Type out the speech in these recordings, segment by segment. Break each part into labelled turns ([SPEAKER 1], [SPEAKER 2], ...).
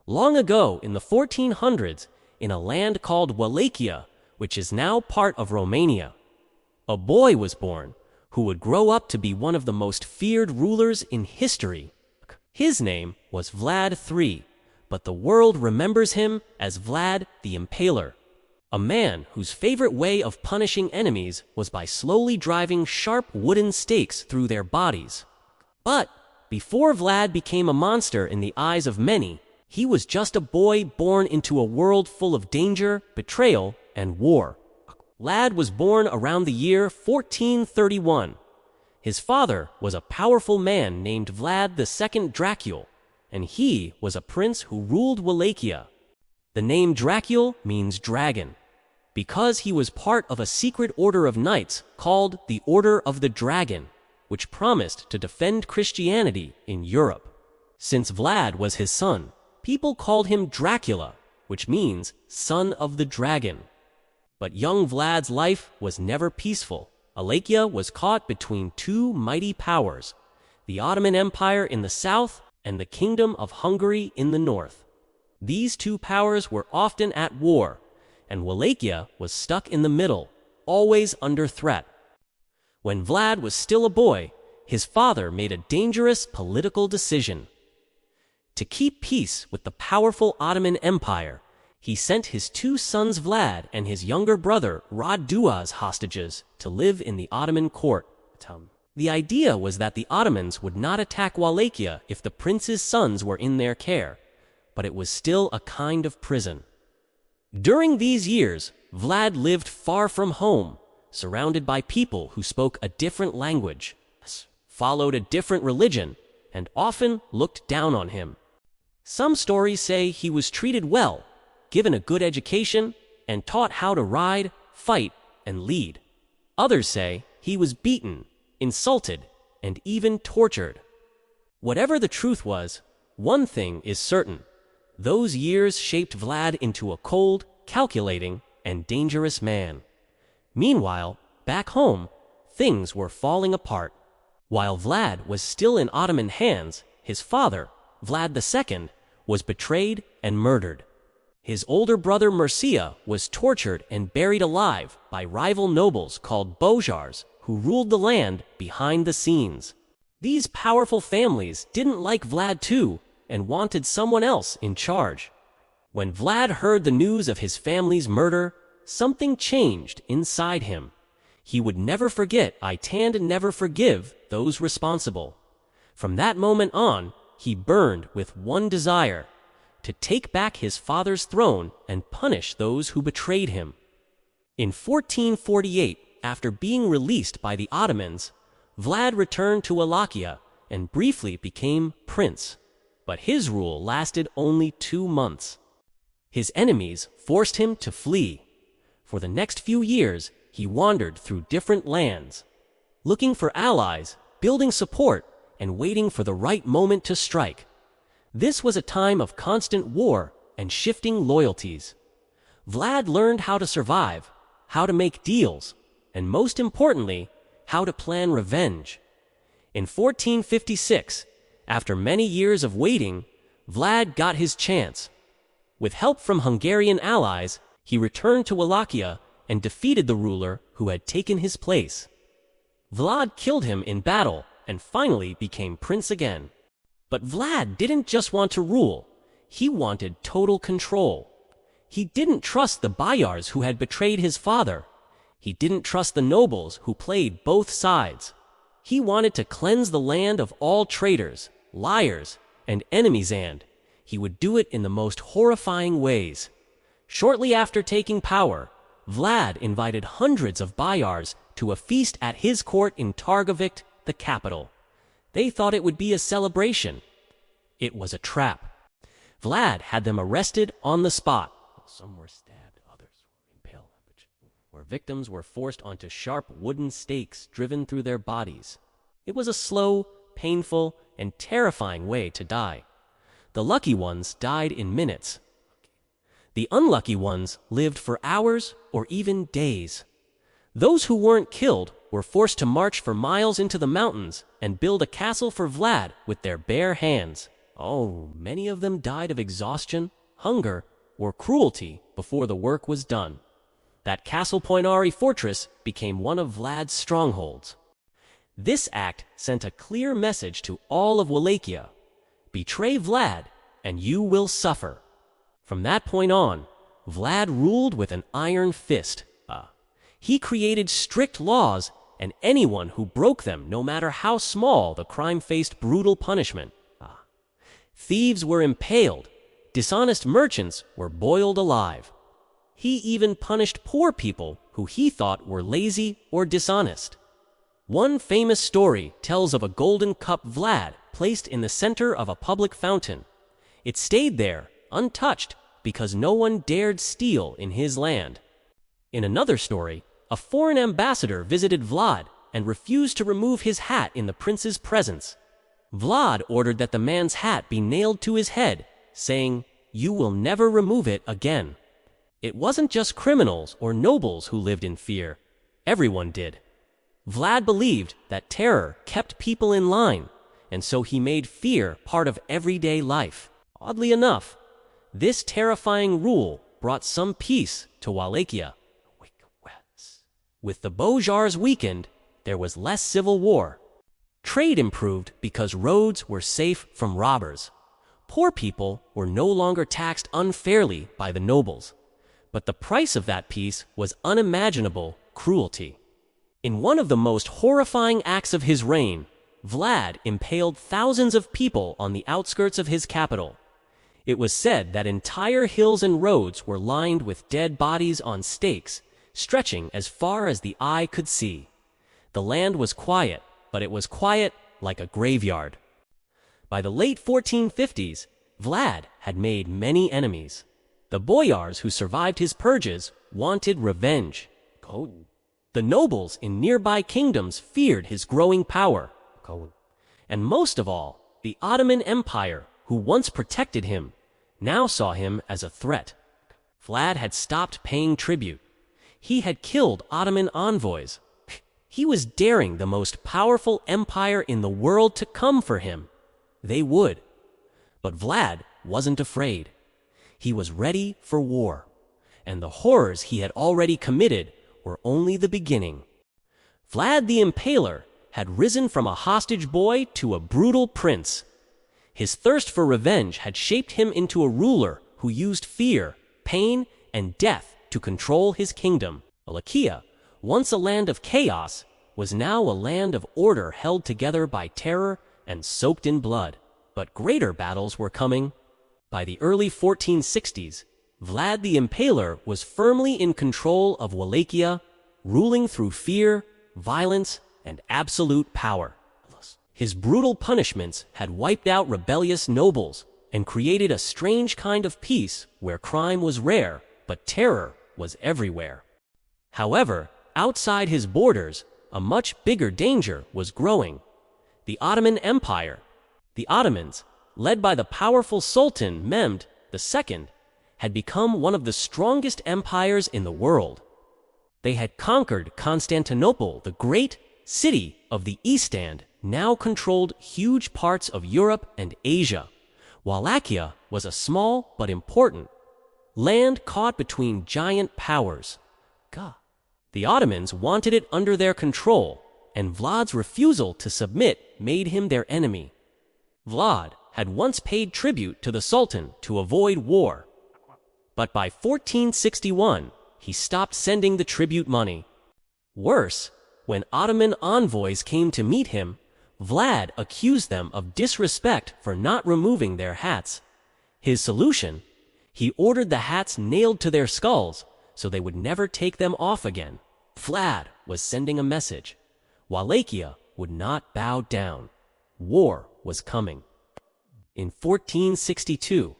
[SPEAKER 1] Long ago, in the 1400s, in a land called Wallachia, which is now part of Romania, a boy was born who would grow up to be one of the most feared rulers in history. His name was Vlad III, but the world remembers him as Vlad the Impaler, a man whose favorite way of punishing enemies was by slowly driving sharp wooden stakes through their bodies. But before Vlad became a monster in the eyes of many, he was just a boy born into a world full of danger, betrayal, and war. Vlad was born around the year 1431. His father was a powerful man named Vlad II Dracula, and he was a prince who ruled Wallachia. The name Dracula means dragon, because he was part of a secret order of knights called the Order of the Dragon, which promised to defend Christianity in Europe. Since Vlad was his son, people called him Dracula, which means son of the dragon. But young Vlad's life was never peaceful. Wallachia was caught between two mighty powers, the Ottoman Empire in the south and the Kingdom of Hungary in the north. These two powers were often at war, and Wallachia was stuck in the middle, always under threat. When Vlad was still a boy, his father made a dangerous political decision. To keep peace with the powerful Ottoman Empire, he sent his two sons Vlad and his younger brother Radu as hostages to live in the Ottoman court. The idea was that the Ottomans would not attack Wallachia if the prince's sons were in their care, but it was still a kind of prison. During these years, Vlad lived far from home, surrounded by people who spoke a different language, followed a different religion, and often looked down on him. Some stories say he was treated well, given a good education, and taught how to ride, fight, and lead. Others say he was beaten, insulted, and even tortured. Whatever the truth was, one thing is certain: those years shaped Vlad into a cold, calculating, and dangerous man. Meanwhile, back home, things were falling apart. While Vlad was still in Ottoman hands, his father, Vlad II, was betrayed and murdered. His older brother Mircea was tortured and buried alive by rival nobles called Bozars, who ruled the land behind the scenes. These powerful families didn't like Vlad II and wanted someone else in charge. When Vlad heard the news of his family's murder, something changed inside him. He would never forget and never forgive those responsible. From that moment on, he burned with one desire: to take back his father's throne and punish those who betrayed him. In 1448, after being released by the Ottomans, Vlad returned to Wallachia and briefly became prince. But his rule lasted only 2 months. His enemies forced him to flee. For the next few years, he wandered through different lands, looking for allies, building support, and waiting for the right moment to strike. This was a time of constant war and shifting loyalties. Vlad learned how to survive, how to make deals, and most importantly, how to plan revenge. In 1456, after many years of waiting, Vlad got his chance. With help from Hungarian allies, he returned to Wallachia and defeated the ruler who had taken his place. Vlad killed him in battle and finally became prince again. But Vlad didn't just want to rule, he wanted total control. He didn't trust the boyars who had betrayed his father. He didn't trust the nobles who played both sides. He wanted to cleanse the land of all traitors, liars, and enemies, and he would do it in the most horrifying ways. Shortly after taking power, Vlad invited hundreds of boyars to a feast at his court in Targovik, the capital. They thought it would be a celebration. It was a trap. Vlad had them arrested on the spot. Some were stabbed, others were impaled, where victims were forced onto sharp wooden stakes driven through their bodies. It was a slow, painful, and terrifying way to die. The lucky ones died in minutes. The unlucky ones lived for hours or even days. Those who weren't killed were forced to march for miles into the mountains and build a castle for Vlad with their bare hands. Oh, many of them died of exhaustion, hunger, or cruelty before the work was done. That Castle Poinari fortress became one of Vlad's strongholds. This act sent a clear message to all of Wallachia: betray Vlad, and you will suffer. From that point on, Vlad ruled with an iron fist. He created strict laws, and anyone who broke them, no matter how small the crime, faced brutal punishment. Thieves were impaled, dishonest merchants were boiled alive. He even punished poor people who he thought were lazy or dishonest. One famous story tells of a golden cup Vlad placed in the center of a public fountain. It stayed there, untouched, because no one dared steal in his land. In another story, a foreign ambassador visited Vlad and refused to remove his hat in the prince's presence. Vlad ordered that the man's hat be nailed to his head, saying, "You will never remove it again." It wasn't just criminals or nobles who lived in fear. Everyone did. Vlad believed that terror kept people in line, and so he made fear part of everyday life. Oddly enough, this terrifying rule brought some peace to Wallachia. With the Bozars weakened, there was less civil war. Trade improved because roads were safe from robbers. Poor people were no longer taxed unfairly by the nobles. But the price of that peace was unimaginable cruelty. In one of the most horrifying acts of his reign, Vlad impaled thousands of people on the outskirts of his capital. It was said that entire hills and roads were lined with dead bodies on stakes, stretching as far as the eye could see. The land was quiet, but it was quiet like a graveyard. By the late 1450s, Vlad had made many enemies. The boyars who survived his purges wanted revenge. The nobles in nearby kingdoms feared his growing power. And most of all, the Ottoman Empire, who once protected him, now saw him as a threat. Vlad had stopped paying tribute. He had killed Ottoman envoys. He was daring the most powerful empire in the world to come for him. They would. But Vlad wasn't afraid. He was ready for war, and the horrors he had already committed were only the beginning. Vlad the Impaler had risen from a hostage boy to a brutal prince. His thirst for revenge had shaped him into a ruler who used fear, pain, and death to control his kingdom. Wallachia, once a land of chaos, was now a land of order held together by terror and soaked in blood. But greater battles were coming. By the early 1460s, Vlad the Impaler was firmly in control of Wallachia, ruling through fear, violence, and absolute power. His brutal punishments had wiped out rebellious nobles and created a strange kind of peace where crime was rare, but terror was everywhere. However, outside his borders, a much bigger danger was growing. The Ottoman Empire. The Ottomans, led by the powerful Sultan Mehmed II, had become one of the strongest empires in the world. They had conquered Constantinople, the great city of the East, and now controlled huge parts of Europe and Asia. Wallachia was a small but important land caught between giant powers. The Ottomans wanted it under their control, and Vlad's refusal to submit made him their enemy. Vlad had once paid tribute to the Sultan to avoid war, but by 1461, he stopped sending the tribute money. Worse, when Ottoman envoys came to meet him, Vlad accused them of disrespect for not removing their hats. His solution? He ordered the hats nailed to their skulls so they would never take them off again. Vlad was sending a message. Wallachia would not bow down. War was coming. In 1462,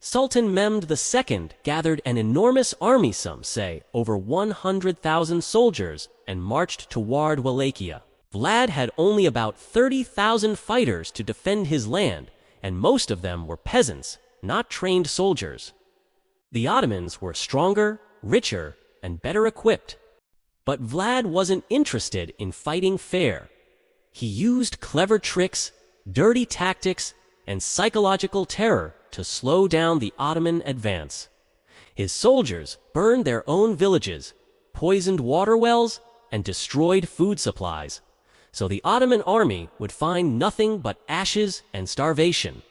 [SPEAKER 1] Sultan Mehmed II gathered an enormous army, some say over 100,000 soldiers, and marched toward Wallachia. Vlad had only about 30,000 fighters to defend his land, and most of them were peasants, not trained soldiers. The Ottomans were stronger, richer, and better equipped. But Vlad wasn't interested in fighting fair. He used clever tricks, dirty tactics, and psychological terror to slow down the Ottoman advance. His soldiers burned their own villages, poisoned water wells, and destroyed food supplies, so the Ottoman army would find nothing but ashes and starvation.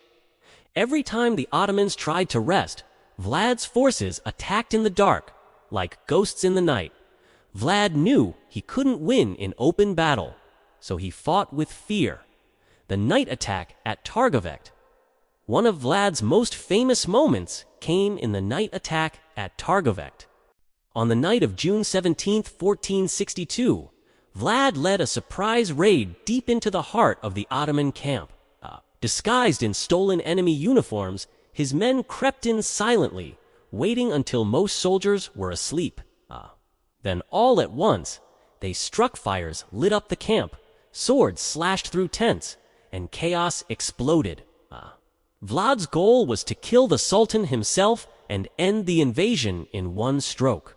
[SPEAKER 1] Every time the Ottomans tried to rest, Vlad's forces attacked in the dark, like ghosts in the night. Vlad knew he couldn't win in open battle, so he fought with fear. The night attack at Targovekt. One of Vlad's most famous moments came in the night attack at Targovekt. On the night of June 17, 1462, Vlad led a surprise raid deep into the heart of the Ottoman camp. Disguised in stolen enemy uniforms, his men crept in silently, waiting until most soldiers were asleep. Then all at once, they struck fires lit up the camp, swords slashed through tents, and chaos exploded. Vlad's goal was to kill the Sultan himself and end the invasion in one stroke.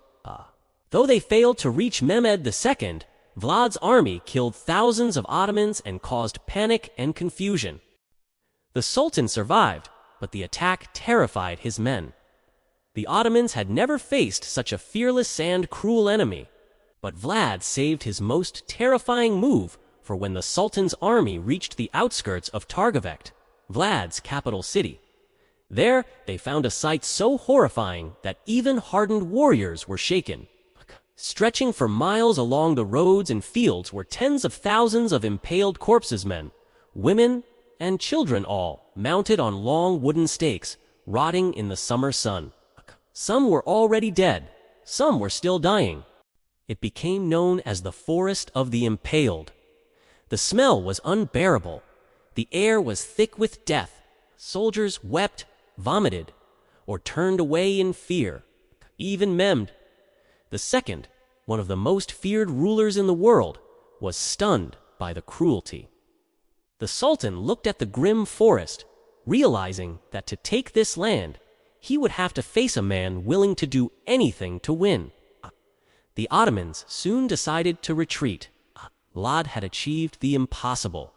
[SPEAKER 1] Though they failed to reach Mehmed II, Vlad's army killed thousands of Ottomans and caused panic and confusion. The Sultan survived, but the attack terrified his men. The Ottomans had never faced such a fearless and cruel enemy, but Vlad saved his most terrifying move for when the Sultan's army reached the outskirts of Targovekt, Vlad's capital city. There, they found a sight so horrifying that even hardened warriors were shaken. Stretching for miles along the roads and fields were tens of thousands of impaled corpses, men, women, and children, all mounted on long wooden stakes, rotting in the summer sun. Some were already dead, some were still dying. It became known as the Forest of the Impaled. The smell was unbearable. The air was thick with death. Soldiers wept, vomited, or turned away in fear. Even Mehmed II, one of the most feared rulers in the world, was stunned by the cruelty. The Sultan looked at the grim forest, realizing that to take this land, he would have to face a man willing to do anything to win. The Ottomans soon decided to retreat. Vlad had achieved the impossible.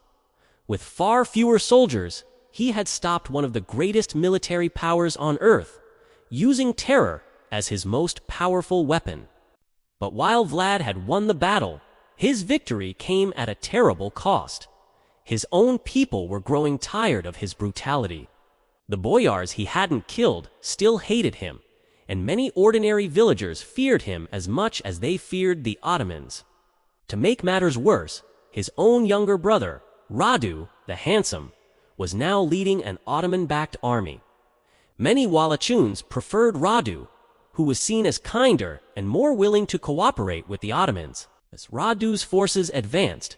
[SPEAKER 1] With far fewer soldiers, he had stopped one of the greatest military powers on earth, using terror as his most powerful weapon. But while Vlad had won the battle, his victory came at a terrible cost. His own people were growing tired of his brutality. The boyars he hadn't killed still hated him, and many ordinary villagers feared him as much as they feared the Ottomans. To make matters worse, his own younger brother, Radu the Handsome, was now leading an Ottoman-backed army. Many Wallachians preferred Radu, who was seen as kinder and more willing to cooperate with the Ottomans. As Radu's forces advanced,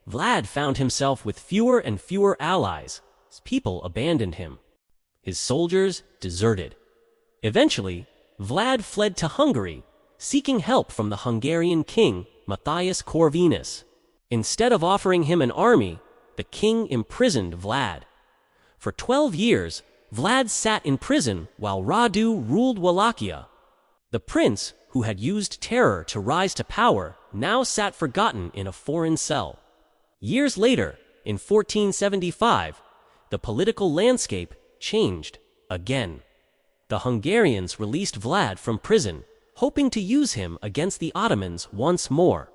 [SPEAKER 1] Vlad found himself with fewer and fewer allies. His people abandoned him. His soldiers deserted. Eventually, Vlad fled to Hungary, seeking help from the Hungarian king, Matthias Corvinus. Instead of offering him an army, the king imprisoned Vlad. For 12 years, Vlad sat in prison while Radu ruled Wallachia. The prince, who had used terror to rise to power, now sat forgotten in a foreign cell. Years later, in 1475, the political landscape changed again. The Hungarians released Vlad from prison, hoping to use him against the Ottomans once more.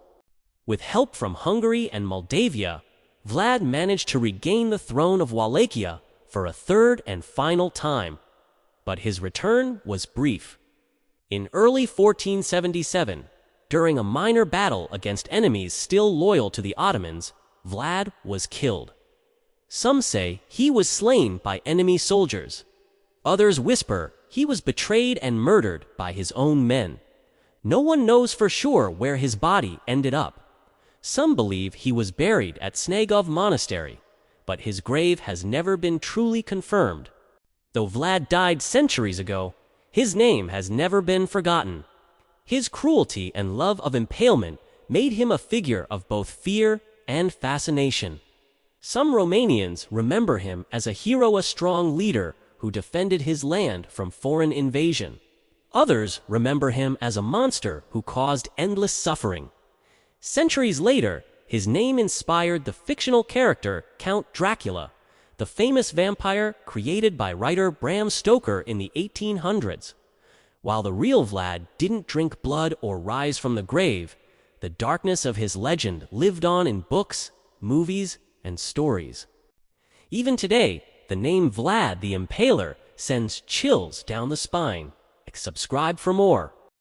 [SPEAKER 1] With help from Hungary and Moldavia, Vlad managed to regain the throne of Wallachia for a third and final time. But his return was brief. In early 1477, during a minor battle against enemies still loyal to the Ottomans, Vlad was killed. Some say he was slain by enemy soldiers. Others whisper he was betrayed and murdered by his own men. No one knows for sure where his body ended up. Some believe he was buried at Snagov Monastery, but his grave has never been truly confirmed. Though Vlad died centuries ago, his name has never been forgotten. His cruelty and love of impalement made him a figure of both fear and fascination. Some Romanians remember him as a hero, a strong leader who defended his land from foreign invasion. Others remember him as a monster who caused endless suffering. Centuries later, his name inspired the fictional character Count Dracula, the famous vampire created by writer Bram Stoker in the 1800s. While the real Vlad didn't drink blood or rise from the grave, the darkness of his legend lived on in books, movies, and stories. Even today, the name Vlad the Impaler sends chills down the spine. Subscribe for more.